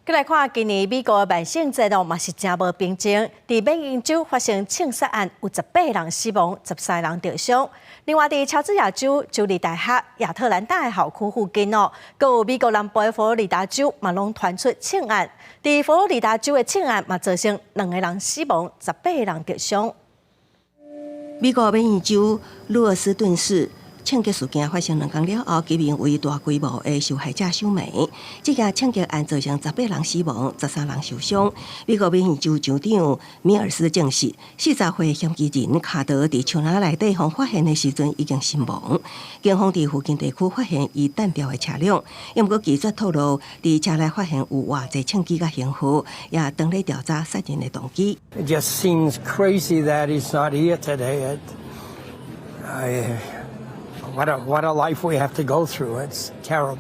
再来看今年美国的万圣节嘛是真无平静。伫缅因州发生枪杀案，有18人死亡，13人受伤。另外，伫乔治亚州州立大学亚特兰大的校区附近哦，阁有美国南部的佛罗里达州嘛拢传出枪案。伫佛罗里达州的枪案嘛造成2个人死亡，18人受伤。美国缅因州路尔斯顿市枪击事件发生2天了后，几名为大规模的受害者收眉。这件枪击案造成18人死亡，13人受伤。美国缅因州州长米尔斯证实，40岁嫌疑人卡德伫枪篮内底被发现的时阵已经身亡。警方伫附近地区发现伊弹掉的车辆，因过记者透露，伫车内发现有偌济枪支甲刑符，也当咧调查杀人的动机。It just seems crazy that he's not here today. What a life we have to go through. It's terrible.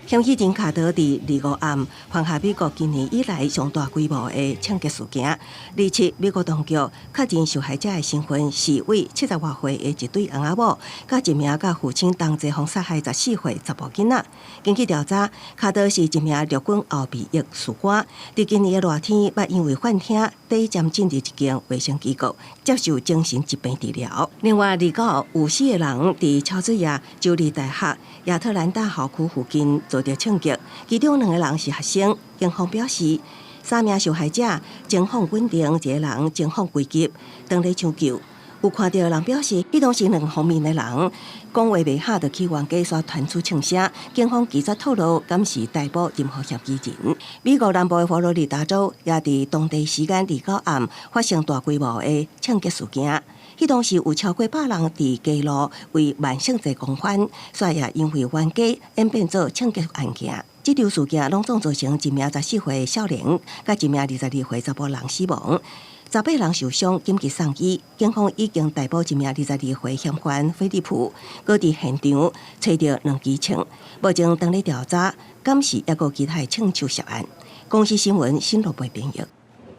嫌疑人卡德伫25暗犯下美国今年以来上大规模的枪击事件。27，美国当局确认受害者的身份是位70多岁的一对翁仔某，甲一名甲父亲同齐互杀害14岁查甫囡仔。根据调查，卡德是一名陆军后备役士官，伫今年的热天，捌因为幻听，第一站进入一间卫生机构接受精神疾病治疗。另外，29有4个人伫乔治亚州立大学亚特兰大校区附近遭到枪击，其中2个人是学生。警方表示，3名受害者情况稳定，1个人情况危急，当咧抢救。有看到人表示，彼当时2方面的人讲话袂合，就去原计刷传出枪声。警方记者透露，敢是逮捕任何嫌疑人。美国南部的佛罗里达州也伫当地时间29暗发生大规模的枪击事件。迄当时有超过100人伫街路为万圣节狂欢，却也因为冤家演变做枪击案件。这场事件拢总造成一名14岁少年，甲一名22岁查甫人死亡，18人受伤，紧急送医。警方已经逮捕一名22岁嫌犯菲利普，搁伫现场找到2支枪，目前当咧调查，敢是抑个其他枪手涉案。公司新闻新罗北平译。